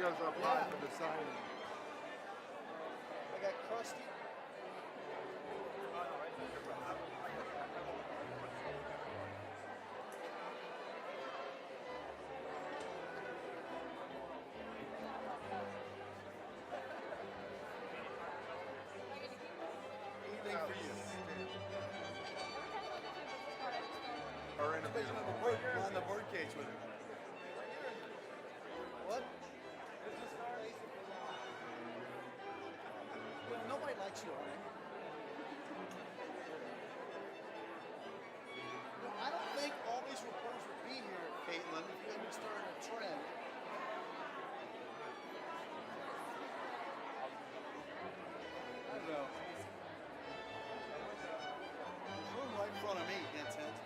goes up high for the signing. I got crusty. Anything for you. Or interview. On the bird cage with it. What? Well, nobody likes you on it. Well, I don't think all these reporters would be here, Caitlin, if you hadn't started a trend. I don't know. There's room right in front of me, Vincent.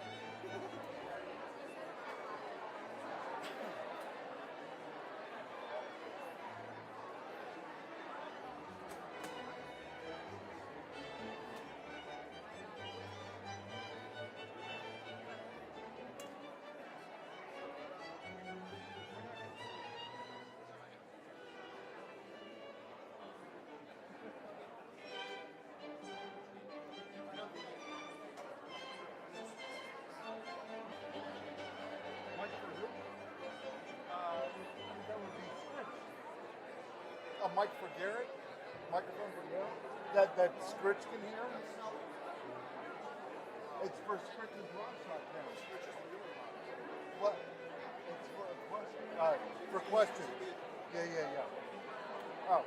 That would be Scritch. A mic for Garrett? Microphone for Garrett? That Scritch can hear? It's for Scritch's Rock Shop now. What? It's for a question? For questions. Yeah. Oh,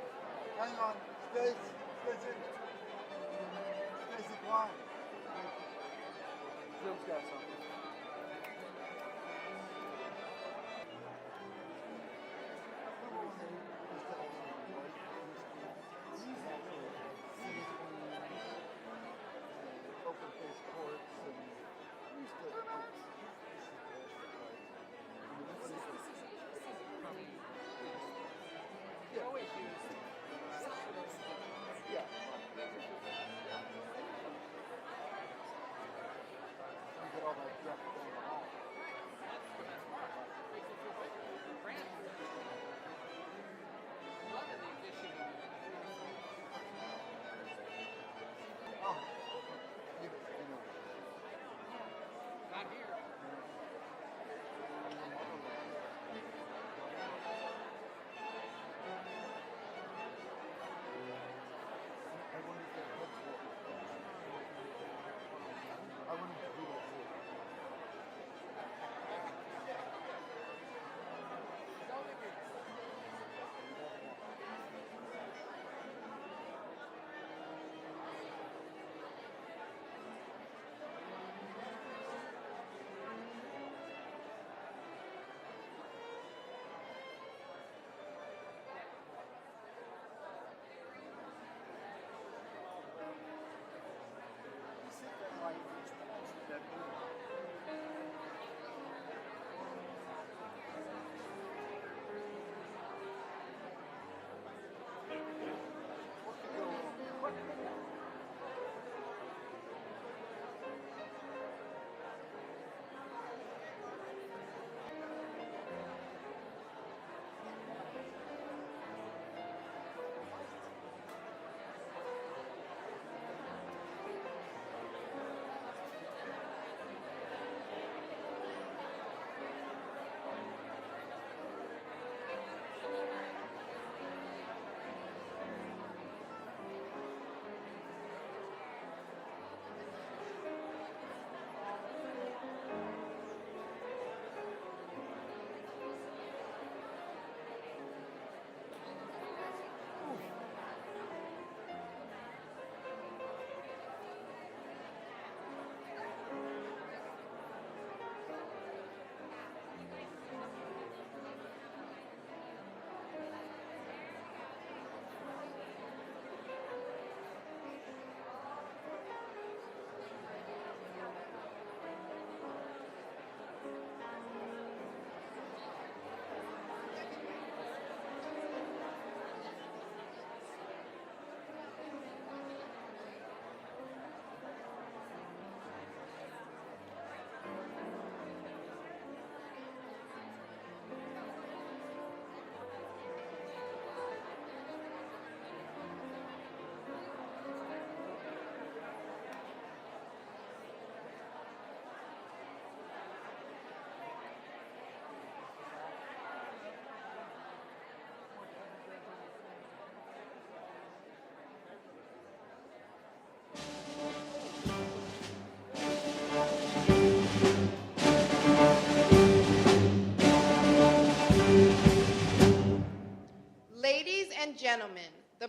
hang on. Stacey Klein. Jim's got something. Open face courts and used to yeah. You get all that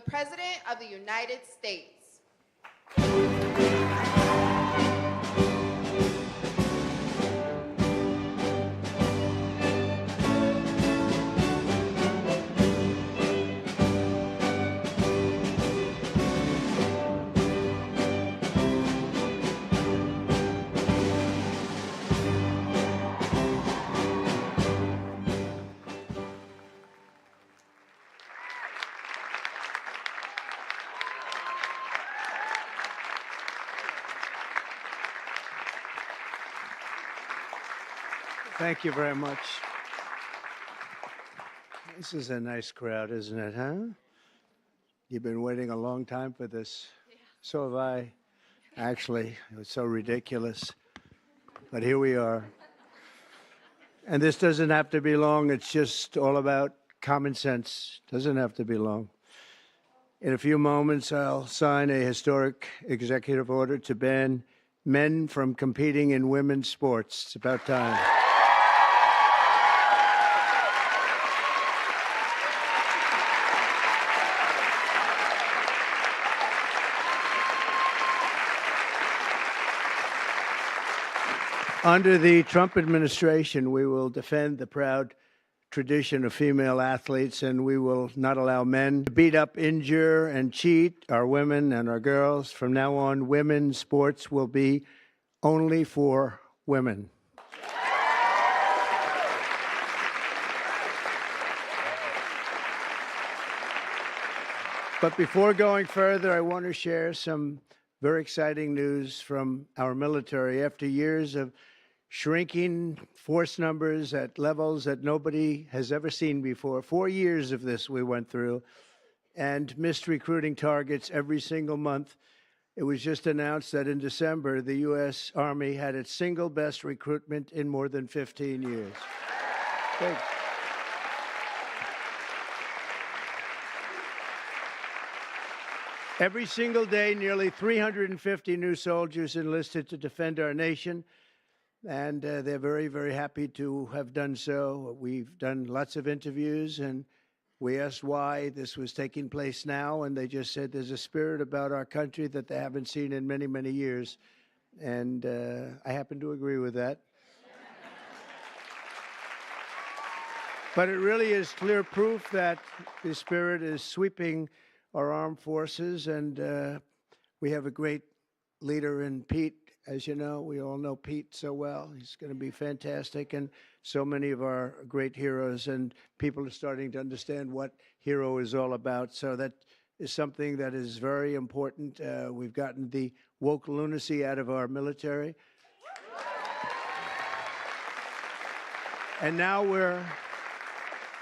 President of the United States. Thank you very much. This is a nice crowd, isn't it, huh? You've been waiting a long time for this. Yeah. So have I. Actually, it was so ridiculous. But here we are. And this doesn't have to be long. It's just all about common sense. Doesn't have to be long. In a few moments, I'll sign a historic executive order to ban men from competing in women's sports. It's about time. Under the Trump administration, we will defend the proud tradition of female athletes, and we will not allow men to beat up, injure, and cheat our women and our girls. From now on, women's sports will be only for women. But before going further, I want to share some very exciting news from our military. After years of shrinking force numbers at levels that nobody has ever seen before. 4 years of this we went through, and missed recruiting targets every single month. It was just announced that in December, the U.S. Army had its single best recruitment in more than 15 years. Thanks. Every single day, nearly 350 new soldiers enlisted to defend our nation. And they're very, very happy to have done so. We've done lots of interviews, and we asked why this was taking place now, and they just said there's a spirit about our country that they haven't seen in many, many years. And I happen to agree with that. But it really is clear proof that the spirit is sweeping our armed forces, and we have a great leader in Pete. As you know, we all know Pete so well. He's going to be fantastic, and so many of our great heroes, and people are starting to understand what hero is all about. So that is something that is very important. We've gotten the woke lunacy out of our military. And now we're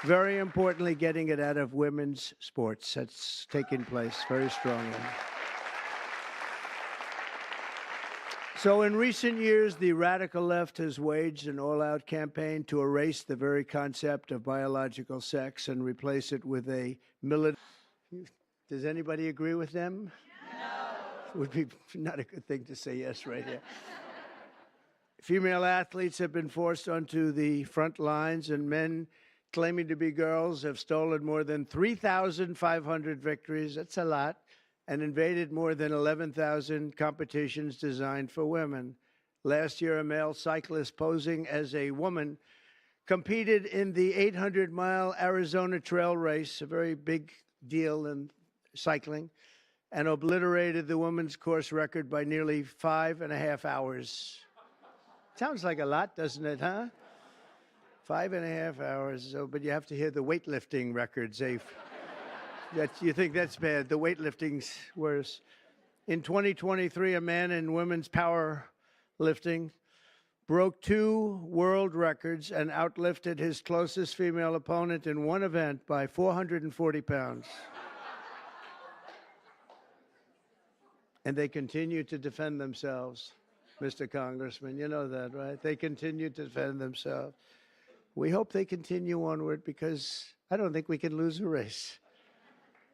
very importantly getting it out of women's sports. That's taking place very strongly. So in recent years, the radical left has waged an all-out campaign to erase the very concept of biological sex and replace it with a military. Does anybody agree with them? No. Would be not a good thing to say yes right here. Female athletes have been forced onto the front lines, and men claiming to be girls have stolen more than 3,500 victories. That's a lot. And invaded more than 11,000 competitions designed for women. Last year, a male cyclist posing as a woman competed in the 800-mile Arizona Trail Race, a very big deal in cycling, and obliterated the women's course record by nearly 5.5 hours. Sounds like a lot, doesn't it, huh? 5.5 hours, but you have to hear the weightlifting records. You think that's bad. The weightlifting's worse. In 2023, a man in women's powerlifting broke 2 world records and outlifted his closest female opponent in one event by 440 pounds. And they continue to defend themselves, Mr. Congressman. You know that, right? They continue to defend themselves. We hope they continue onward because I don't think we can lose a race.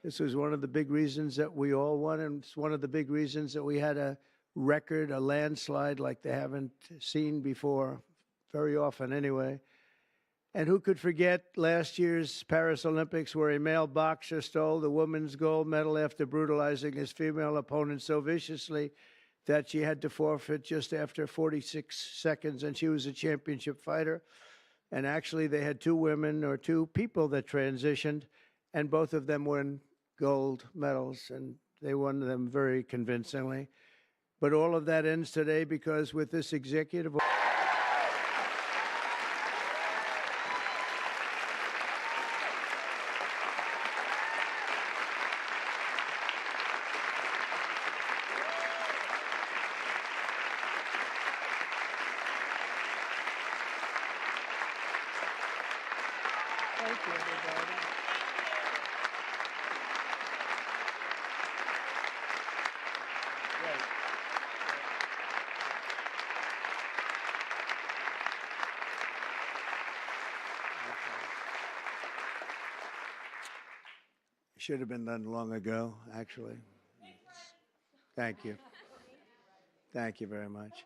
This was one of the big reasons that we all won, and it's one of the big reasons that we had a record, a landslide like they haven't seen before, very often anyway. And who could forget last year's Paris Olympics, where a male boxer stole the women's gold medal after brutalizing his female opponent so viciously that she had to forfeit just after 46 seconds, and she was a championship fighter. And actually, they had two women or two people that transitioned, and both of them won gold medals, and they won them very convincingly. But all of that ends today because with this executive Thank you, everybody. Right. Should have been done long ago, actually. Thank you. Thank you very much.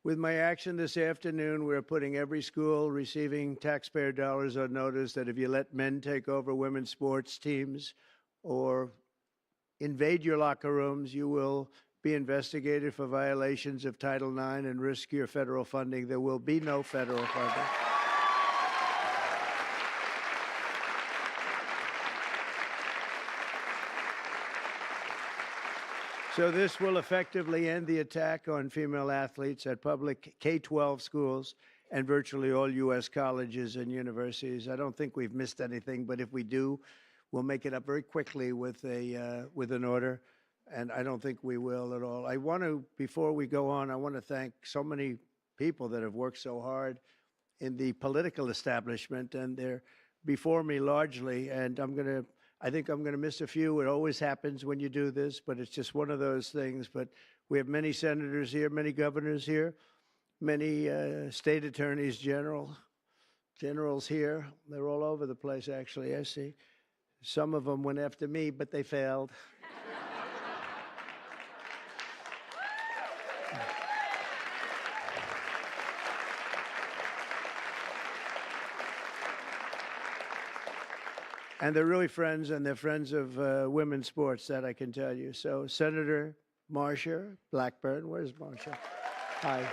With my action this afternoon, we're putting every school receiving taxpayer dollars on notice that if you let men take over women's sports teams or invade your locker rooms, you will be investigated for violations of Title IX and risk your federal funding. There will be no federal funding. So this will effectively end the attack on female athletes at public K-12 schools and virtually all U.S. colleges and universities. I don't think we've missed anything, but if we do, we'll make it up very quickly with an order, and I don't think we will at all. I want to, before we go on, I want to thank so many people that have worked so hard in the political establishment, and they're before me largely, and I think I'm going to miss a few. It always happens when you do this, but it's just one of those things. But we have many senators here, many governors here, many state attorneys generals here. They're all over the place, actually, I see. Some of them went after me, but they failed. And they're really friends, and they're friends of women's sports, that I can tell you. So Senator Marsha Blackburn, where's Marsha? Hi.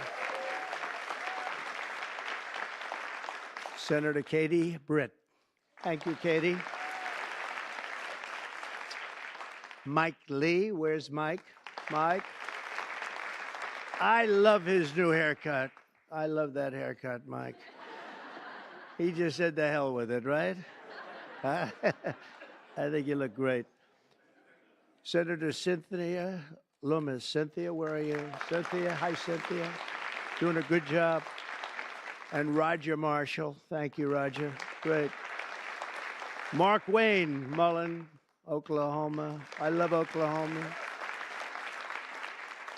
Senator Katie Britt. Thank you, Katie. Mike Lee, where's Mike? Mike. I love his new haircut. I love that haircut, Mike. He just said the hell with it, right? I think you look great. Senator Cynthia Loomis. Cynthia, where are you? Cynthia, hi, Cynthia. Doing a good job. And Roger Marshall. Thank you, Roger. Great. Mark Wayne Mullen, Oklahoma. I love Oklahoma.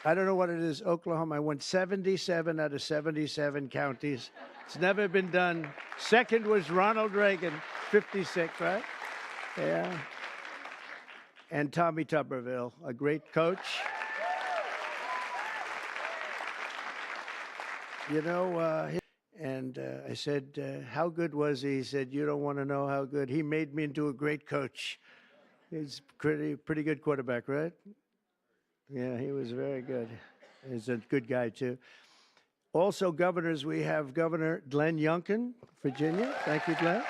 I don't know what it is, Oklahoma. I won 77 out of 77 counties. It's never been done. Second was Ronald Reagan, 56, right? Yeah. And Tommy Tuberville, a great coach. You know, I said, how good was he? He said, you don't want to know how good. He made me into a great coach. He's pretty good quarterback, right? Yeah, he was very good. He's a good guy, too. Also, governors, we have Governor Glenn Youngkin, Virginia. Thank you, Glenn.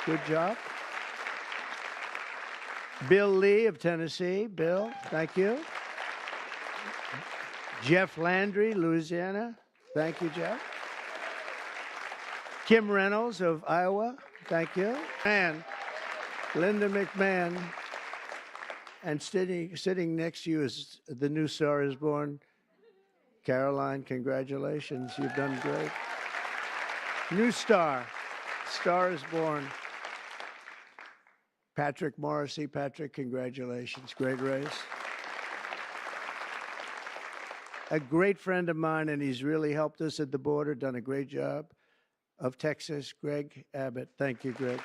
Good job. Bill Lee of Tennessee. Bill, thank you. Jeff Landry, Louisiana. Thank you, Jeff. Kim Reynolds of Iowa. Thank you. And Linda McMahon. And sitting next to you is the new Star is Born. Caroline, congratulations. You've done great. New Star. Star is Born. Patrick Morrissey. Patrick, congratulations. Great race. A great friend of mine, and he's really helped us at the border, done a great job, of Texas, Greg Abbott. Thank you, Greg.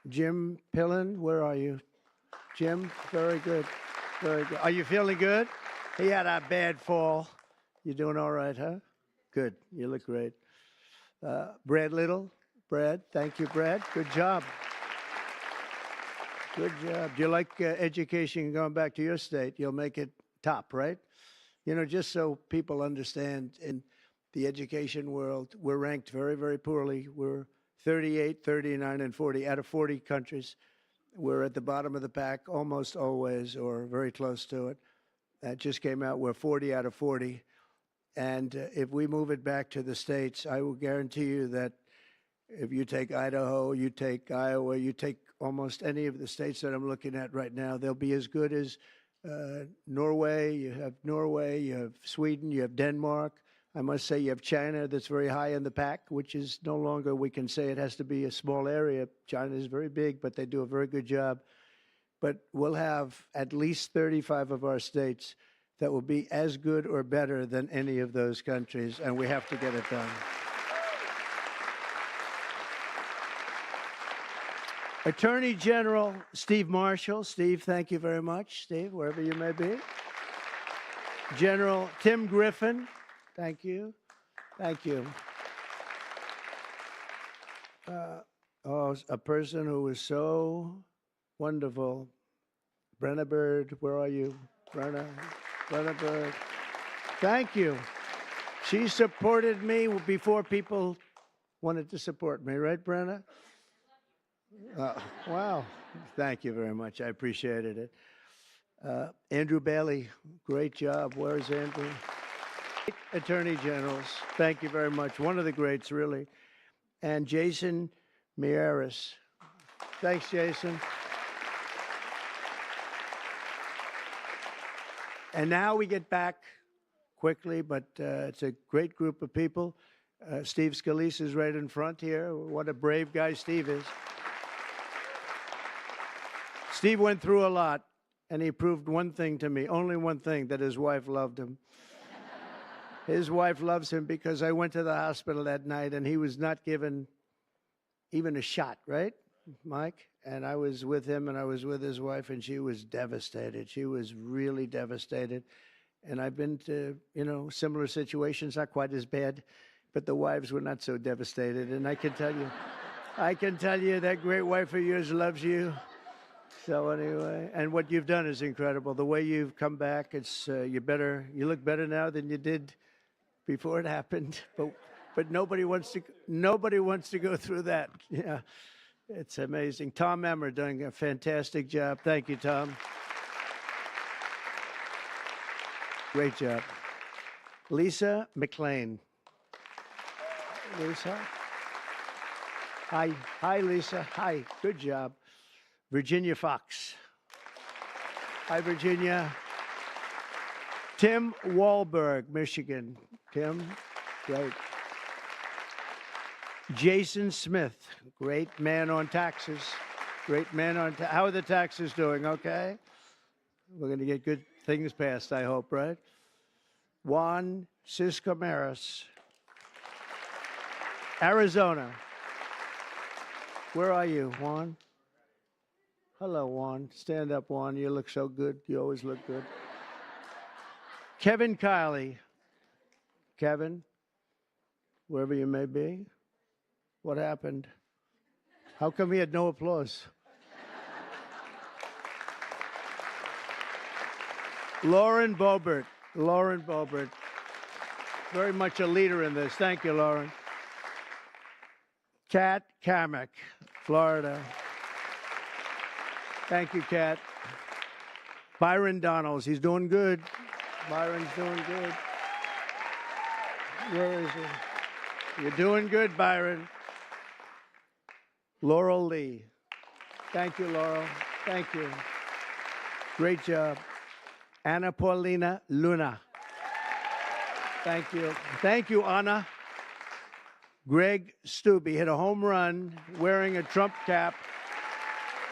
Jim Pillen, where are you? Jim, very good. Very good. Are you feeling good? He had a bad fall. You doing all right, huh? Good. You look great. Brad Little. Brad, thank you, Brad. Good job. Good job. Do you like education going back to your state? You'll make it top, right? You know, just so people understand, in the education world, we're ranked very, very poorly. We're 38, 39, and 40 out of 40 countries. We're at the bottom of the pack almost always, or very close to it. That just came out. We're 40 out of 40. And if we move it back to the states, I will guarantee you that if you take Idaho, you take Iowa, you take almost any of the states that I'm looking at right now, they'll be as good as Norway. You have Norway, you have Sweden, you have Denmark. I must say you have China that's very high in the pack, which is no longer, we can say it has to be a small area. China is very big, but they do a very good job. But we'll have at least 35 of our states that will be as good or better than any of those countries, and we have to get it done. Attorney General Steve Marshall. Steve, thank you very much. Steve, wherever you may be. General Tim Griffin. Thank you. Thank you. A person who was so wonderful. Brenna Bird, where are you? Brenna Bird. Thank you. She supported me before people wanted to support me, right, Brenna? Wow. Thank you very much. I appreciated it. Andrew Bailey, great job. Where's Andrew? Attorney Generals, thank you very much. One of the greats, really. And Jason Miyares. Thanks, Jason. And now we get back quickly, but it's a great group of people. Steve Scalise is right in front here. What a brave guy Steve is. Steve went through a lot, and he proved one thing to me, only one thing, that his wife loved him. His wife loves him because I went to the hospital that night, and he was not given even a shot, right, Mike? And I was with him, and I was with his wife, and she was devastated. She was really devastated. And I've been to, similar situations, not quite as bad, but the wives were not so devastated. And I can tell you that great wife of yours loves you. So anyway, and what you've done is incredible. The way you've come back, it's you look better now than you did before it happened. But nobody wants to go through that. Yeah, it's amazing. Tom Emmer doing a fantastic job. Thank you, Tom. Great job. Lisa McLean. Lisa. Hi, Lisa. Hi. Good job. Virginia Fox. Hi, Virginia. Tim Wahlberg, Michigan. Tim, great. Jason Smith, great man on taxes. Great man on how are the taxes doing? Okay. We're going to get good things passed, I hope, right? Juan Ciscomaris, Arizona. Where are you, Juan? Hello, Juan. Stand up, Juan. You look so good. You always look good. Kevin Kiley. Kevin, wherever you may be. What happened? How come he had no applause? Lauren Boebert. Lauren Boebert. Very much a leader in this. Thank you, Lauren. Kat Kamek, Florida. Thank you, Kat. Byron Donalds, he's doing good. Byron's doing good. Where is he? You're doing good, Byron. Laurel Lee. Thank you, Laurel. Thank you. Great job. Anna Paulina Luna. Thank you. Thank you, Anna. Greg Stubbe hit a home run wearing a Trump cap.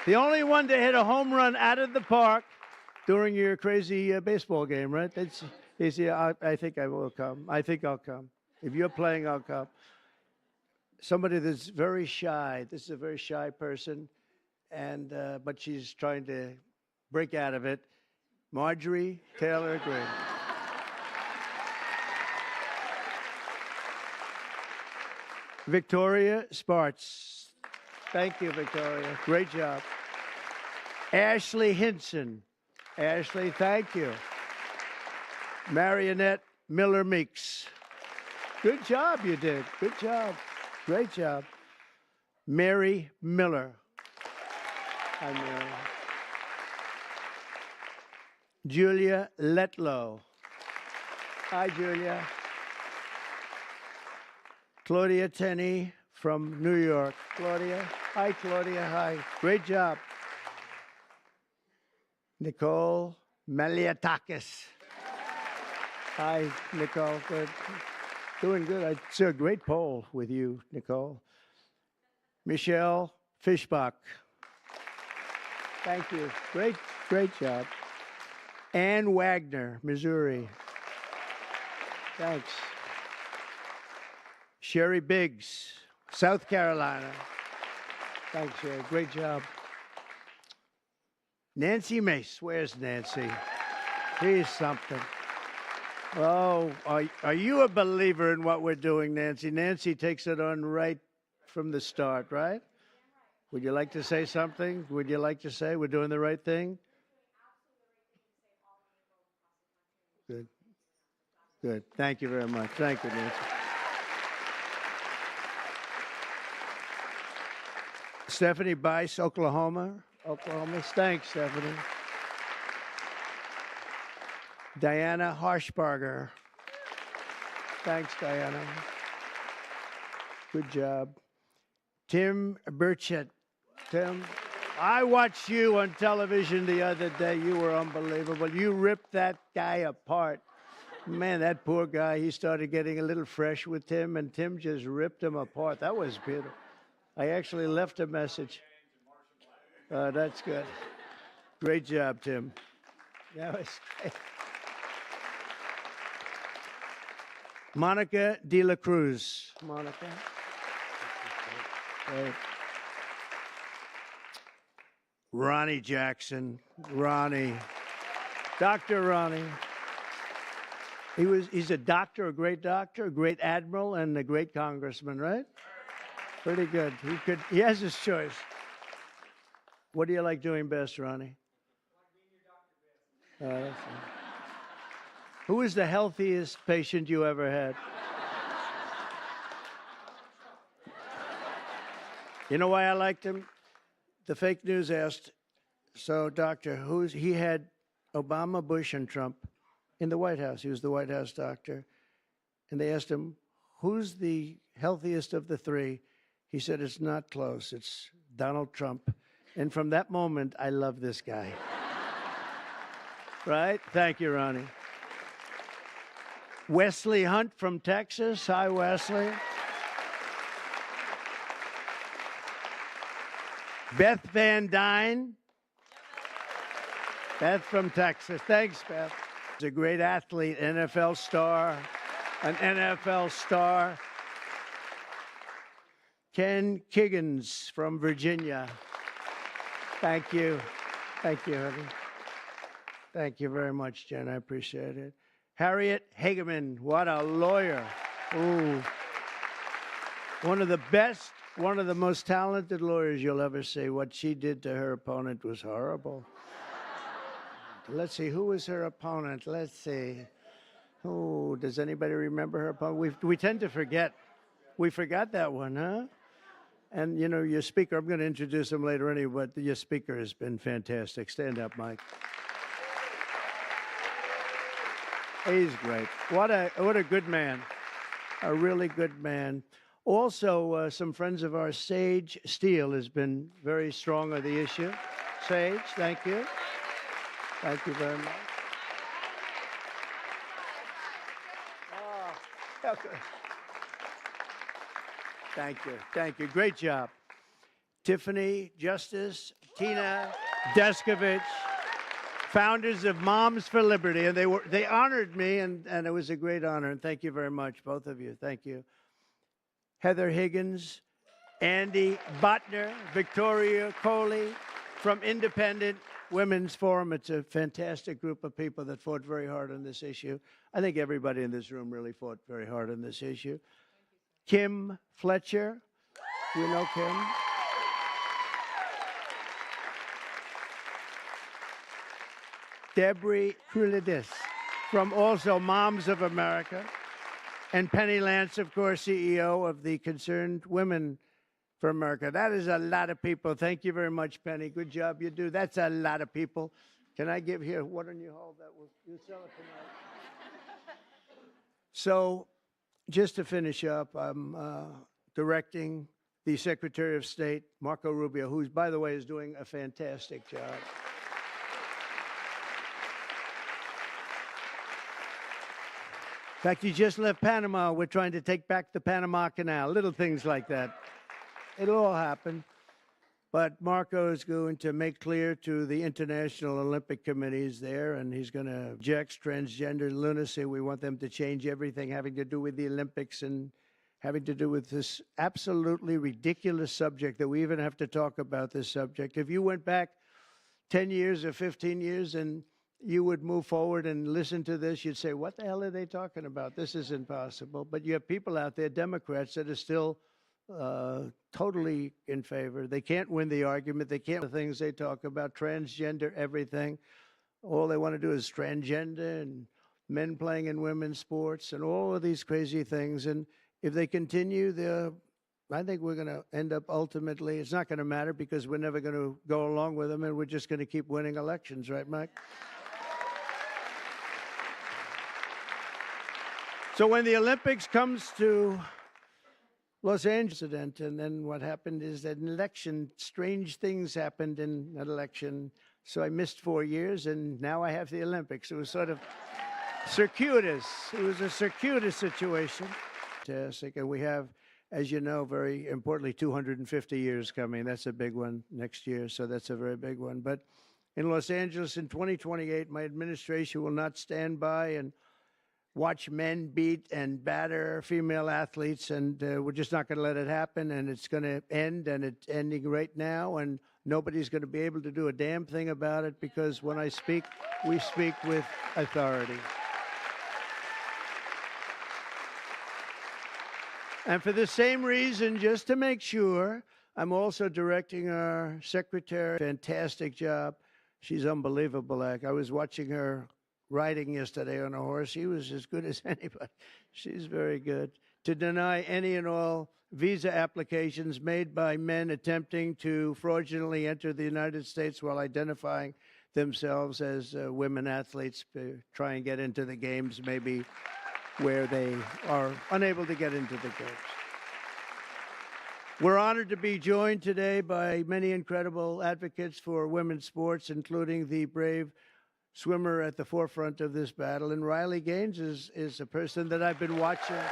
The only one to hit a home run out of the park during your crazy baseball game, right? I think I will come. I think I'll come. If you're playing, I'll come. Somebody that's very shy. This is a very shy person, and but she's trying to break out of it. Marjorie Taylor Greene. Victoria Sparts. Thank you, Victoria. Great job. Ashley Hinson. Ashley, thank you. Marionette Miller Meeks. Good job you did. Good job. Great job. Mary Miller. Hi, Mary. Julia Letlow. Hi, Julia. Claudia Tenney from New York. Claudia. Hi, Claudia. Hi. Great job. Nicole Maliatakis. Hi, Nicole. Good. Doing good. I see a great poll with you, Nicole. Michelle Fishbach. Thank you. Great job. Ann Wagner, Missouri. Thanks. Sherry Biggs, South Carolina. Thanks, Sherry. Great job. Nancy Mace. Where's Nancy? She's something. Oh, are you a believer in what we're doing, Nancy? Nancy takes it on right from the start, right? Would you like to say something? Would you like to say we're doing the right thing? Good. Good. Thank you very much. Thank you, Nancy. Stephanie Bice, Oklahoma. Thanks, Stephanie. Diana Harshbarger. Thanks, Diana. Good job. Tim Burchett. Tim, I watched you on television the other day. You were unbelievable. You ripped that guy apart. Man, that poor guy, he started getting a little fresh with Tim, and Tim just ripped him apart. That was beautiful. I actually left a message. That's good. Great job, Tim. That was great. Monica De La Cruz. Monica. Great. Ronnie Jackson. Ronnie. Dr. Ronnie. He's a doctor, a great admiral, and a great congressman, right? Pretty good. He has his choice. What do you like doing best, Ronnie? Who is the healthiest patient you ever had? You know why I liked him? The fake news asked, so doctor, he had Obama, Bush, and Trump in the White House. He was the White House doctor. And they asked him, who's the healthiest of the three? He said, it's not close. It's Donald Trump. And from that moment, I love this guy. Right? Thank you, Ronnie. Wesley Hunt from Texas. Hi, Wesley. Beth Van Dyne. Beth from Texas. Thanks, Beth. She's a great athlete, NFL star, an NFL star. Ken Kiggins from Virginia. Thank you. Thank you, honey. Thank you very much, Jen. I appreciate it. Harriet Hageman, what a lawyer. Ooh. One of the best, one of the most talented lawyers you'll ever see. What she did to her opponent was horrible. Let's see, who was her opponent? Let's see. Oh, does anybody remember her opponent? We tend to forget. We forgot that one, huh? And, you know, your speaker, I'm going to introduce him later anyway, but your speaker has been fantastic. Stand up, Mike. He's great. What a good man. A really good man. Also, some friends of ours, Sage Steele, has been very strong on the issue. Sage, thank you. Thank you very much. Oh, okay. Thank you. Thank you. Great job. Tiffany Justice, Tina Deskovich, founders of Moms for Liberty. And they honored me, and it was a great honor. And thank you very much, both of you. Thank you. Heather Higgins, Andy Botner, Victoria Coley from Independent Women's Forum. It's a fantastic group of people that fought very hard on this issue. I think everybody in this room really fought very hard on this issue. Kim Fletcher. We know Kim. Debri Krulidis from also Moms of America. And Penny Lance, of course, CEO of the Concerned Women for America. That is a lot of people. Thank you very much, Penny. Good job you do. That's a lot of people. Can I give here? Why don't you hold that? You sell it tonight. So, just to finish up, I'm directing the Secretary of State, Marco Rubio, who, by the way, is doing a fantastic job. In fact, he just left Panama. We're trying to take back the Panama Canal, little things like that. It'll all happen. But Marco is going to make clear to the International Olympic Committees there, and he's going to reject transgender lunacy. We want them to change everything having to do with the Olympics and having to do with this absolutely ridiculous subject that we even have to talk about this subject. If you went back 10 years or 15 years and you would move forward and listen to this, you'd say, what the hell are they talking about? This is impossible. But you have people out there, Democrats, that are still totally in favor. They can't win the argument. They can't the things they talk about, transgender, everything. All they want to do is transgender and men playing in women's sports and all of these crazy things. And if they continue, I think we're going to end up ultimately, it's not going to matter because we're never going to go along with them and we're just going to keep winning elections, right, Mike? So when the Olympics comes to Los Angeles, and then what happened is that an election, strange things happened in an election. So I missed 4 years, and now I have the Olympics. It was sort of circuitous. It was a circuitous situation. Fantastic. And we have, as you know, very importantly, 250 years coming. That's a big one next year, so that's a very big one. But in Los Angeles in 2028, my administration will not stand by and watch men beat and batter female athletes, and we're just not going to let it happen, and it's going to end, and it's ending right now, and nobody's going to be able to do a damn thing about it because when I speak, we speak with authority. And for the same reason, just to make sure, I'm also directing our secretary. Fantastic job. She's unbelievable. I was watching her riding yesterday on a horse. She was as good as anybody. She's very good. To deny any and all visa applications made by men attempting to fraudulently enter the United States while identifying themselves as women athletes, try and get into the games maybe where they are unable to get into the games. We're honored to be joined today by many incredible advocates for women's sports, including the brave swimmer at the forefront of this battle. And Riley Gaines is a person that I've been watching. Yeah.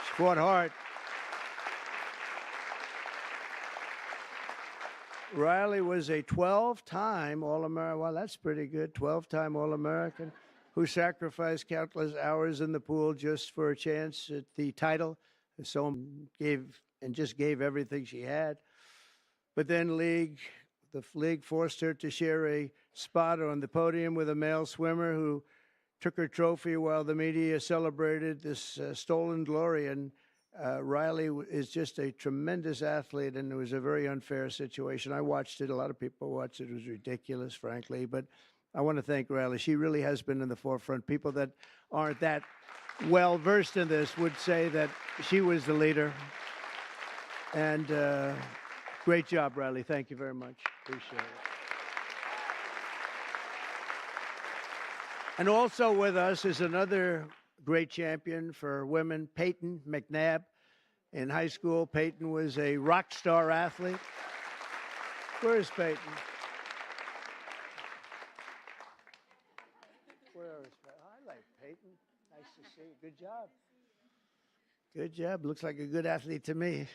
She fought hard. Riley was a 12-time All-American. Well, that's pretty good. 12-time All-American who sacrificed countless hours in the pool just for a chance at the title. So gave everything she had. But then the league forced her to share a spot on the podium with a male swimmer who took her trophy while the media celebrated this stolen glory. And Riley is just a tremendous athlete, and it was a very unfair situation. I watched it. A lot of people watched it. It was ridiculous, frankly. But I want to thank Riley. She really has been in the forefront. People that aren't that well versed in this would say that she was the leader. And great job, Riley. Thank you very much. Appreciate it. And also with us is another great champion for women, Peyton McNabb. In high school, Peyton was a rock star athlete. Where is Peyton? I like Peyton. Nice to see you. Good job. Good job. Looks like a good athlete to me.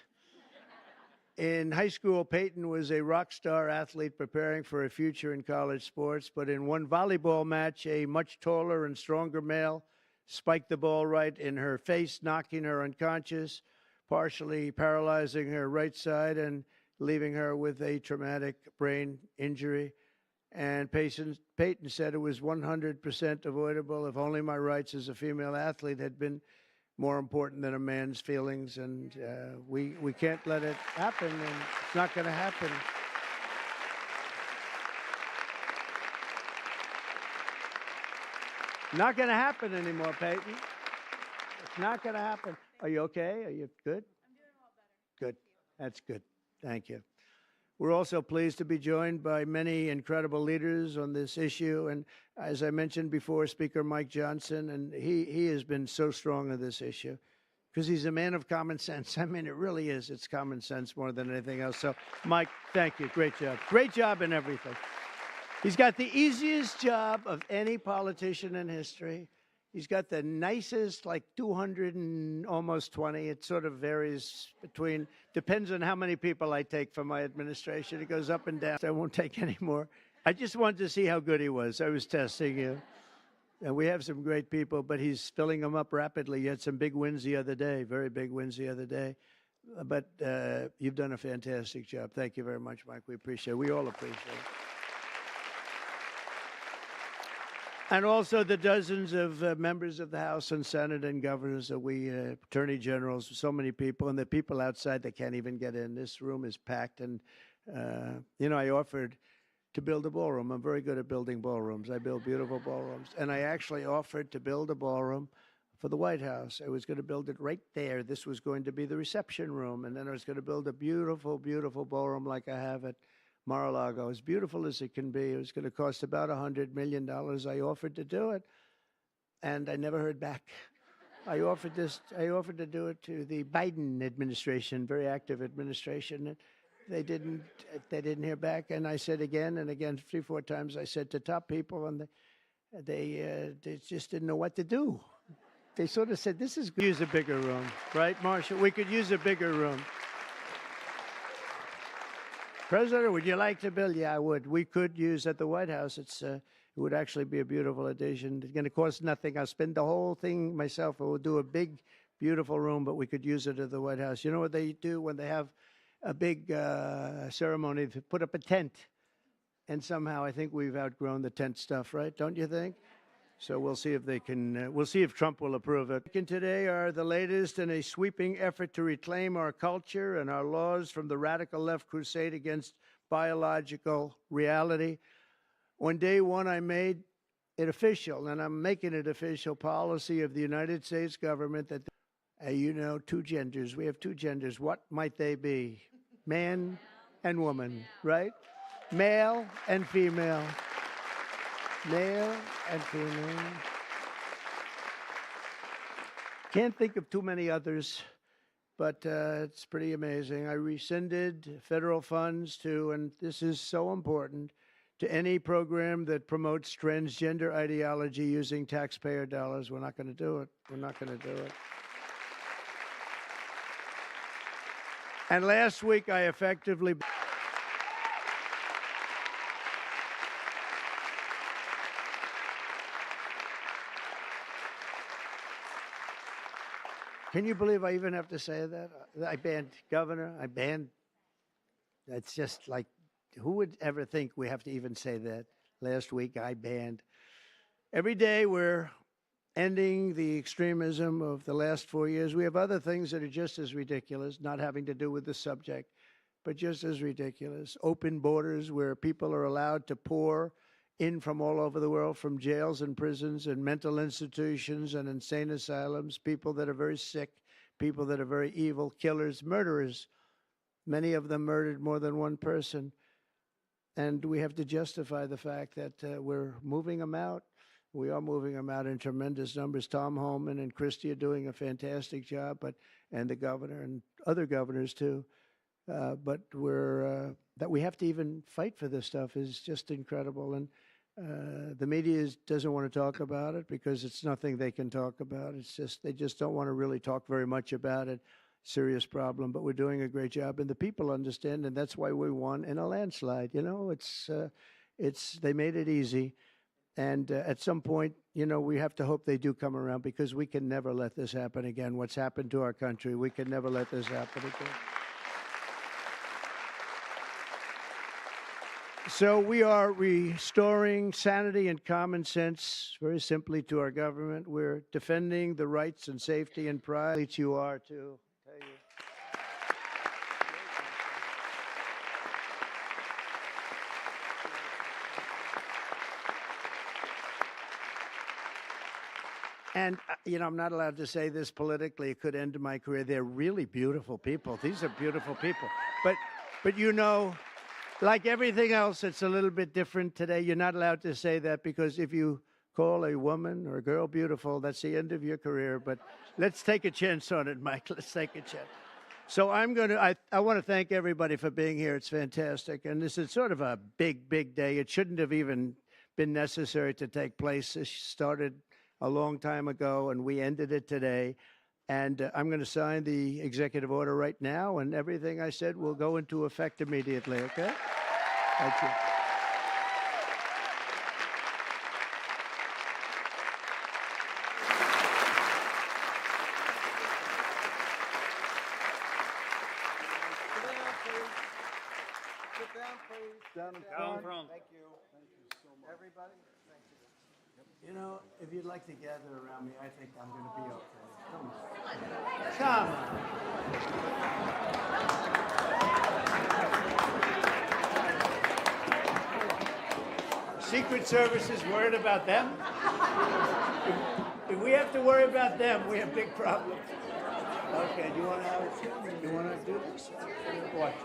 In high school, Peyton was a rock star athlete preparing for a future in college sports. But in one volleyball match, a much taller and stronger male spiked the ball right in her face, knocking her unconscious, partially paralyzing her right side. And leaving her with a traumatic brain injury. And Peyton said it was 100% avoidable if only my rights as a female athlete had been more important than a man's feelings. And we can't let it happen, and it's not going to happen. Not going to happen anymore, Peyton. It's not going to happen. Are you okay? Are you good? I'm doing a lot better. Good. That's good. Thank you. We're also pleased to be joined by many incredible leaders on this issue. And as I mentioned before, Speaker Mike Johnson, and he has been so strong on this issue because he's a man of common sense. I mean, it really is. It's common sense more than anything else. So, Mike, thank you. Great job. Great job in everything. He's got the easiest job of any politician in history. He's got the nicest, like 200 and almost 20. It sort of varies between, depends on how many people I take from my administration. It goes up and down. I won't take any more. I just wanted to see how good he was. I was testing you. And we have some great people, but he's filling them up rapidly. You had some big wins the other day, very big wins the other day. But you've done a fantastic job. Thank you very much, Mike. We appreciate it. We all appreciate it. And also the dozens of members of the House and Senate and governors that attorney generals, so many people, and the people outside that can't even get in. This room is packed. And, I offered to build a ballroom. I'm very good at building ballrooms. I build beautiful ballrooms. And I actually offered to build a ballroom for the White House. I was going to build it right there. This was going to be the reception room. And then I was going to build a beautiful, beautiful ballroom like I have at Mar-a-Lago, as beautiful as it can be. It was going to cost about $100 million. I offered to do it, and I never heard back. I offered to do it to the Biden administration, very active administration. They didn't hear back. And I said again and again, 3-4 times, I said to top people, and they just didn't know what to do. They sort of said, this is good. Use a bigger room, right, Marshall? We could use a bigger room. President, would you like to build? Yeah, I would. We could use at the White House. It would actually be a beautiful addition. It's going to cost nothing. I'll spend the whole thing myself. We'll do a big, beautiful room, but we could use it at the White House. You know what they do when they have a big ceremony? They put up a tent. And somehow I think we've outgrown the tent stuff, right? Don't you think? So we'll see if they can, we'll see if Trump will approve it. And today are the latest in a sweeping effort to reclaim our culture and our laws from the radical left crusade against biological reality. On day one, I made it official, and I'm making it official policy of the United States government that, two genders. We have two genders. What might they be? Man and woman, right? Male and female. Male and female. Can't think of too many others, but it's pretty amazing. I rescinded federal funds to, and this is so important, to any program that promotes transgender ideology using taxpayer dollars. We're not going to do it. We're not going to do it. And last week, I effectively... Can you believe I even have to say that? I banned governor. I banned. That's just like, who would ever think we have to even say that? Last week I banned. Every day we're ending the extremism of the last 4 years. We have other things that are just as ridiculous, not having to do with the subject, but just as ridiculous. Open borders where people are allowed to pour in from all over the world, from jails and prisons and mental institutions and insane asylums, people that are very sick, people that are very evil, killers, murderers. Many of them murdered more than one person. And we have to justify the fact that we're moving them out. We are moving them out in tremendous numbers. Tom Homan and Christie are doing a fantastic job, and the governor and other governors too. But that we have to even fight for this stuff is just incredible. And the media doesn't want to talk about it because it's nothing they can talk about. It's just, they just don't want to really talk very much about it. Serious problem, but we're doing a great job, and the people understand, and that's why we won in a landslide. They made it easy, and at some point, we have to hope they do come around, because we can never let this happen again. What's happened to our country, we can never let this happen again. So we are restoring sanity and common sense very simply to our government. We're defending the rights and safety and pride that you are too. Tell you. And, I'm not allowed to say this politically. It could end my career. They're really beautiful people. These are beautiful people. But like everything else, it's a little bit different today. You're not allowed to say that because if you call a woman or a girl beautiful, that's the end of your career. But let's take a chance on it, Mike. Let's take a chance. So I want to thank everybody for being here. It's fantastic. And this is sort of a big, big day. It shouldn't have even been necessary to take place. This started a long time ago, and we ended it today. And I'm going to sign the executive order right now, and everything I said will go into effect immediately, okay? Thank you. Sit down, please. Down in front. Thank you. Thank you so much. Everybody, thank you. If you'd like to gather around me, I think I'm going to be okay. Come on. Come on. Secret Service is worried about them. If we have to worry about them, we have big problems. Okay, do you want to do this?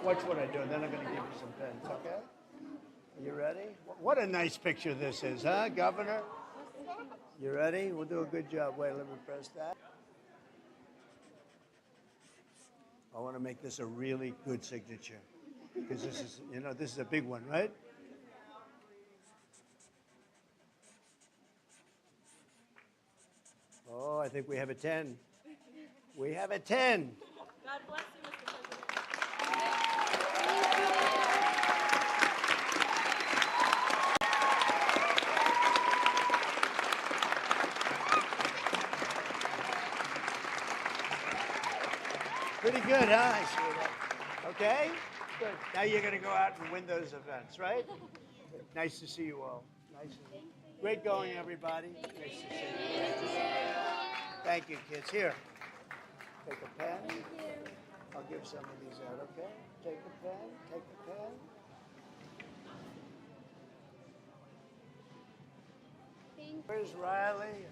Watch what I do, and then I'm going to give you some pens, okay? Are you ready? What a nice picture this is, huh, Governor? You ready? We'll do a good job. Wait, let me press that. I want to make this a really good signature because this is a big one, right? Oh, I think we have a 10. We have a 10. God bless you, Mr. President. Pretty good, huh? I see that. Okay? Good. Now you're going to go out and win those events, right? Nice to see you all. Great going, everybody. Nice to see you. Nice to see you. Thank you, kids. Here, take a pen. I'll give some of these out, okay? Take a pen. Take a pen. Where's Riley?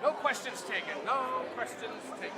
No questions taken. No questions taken.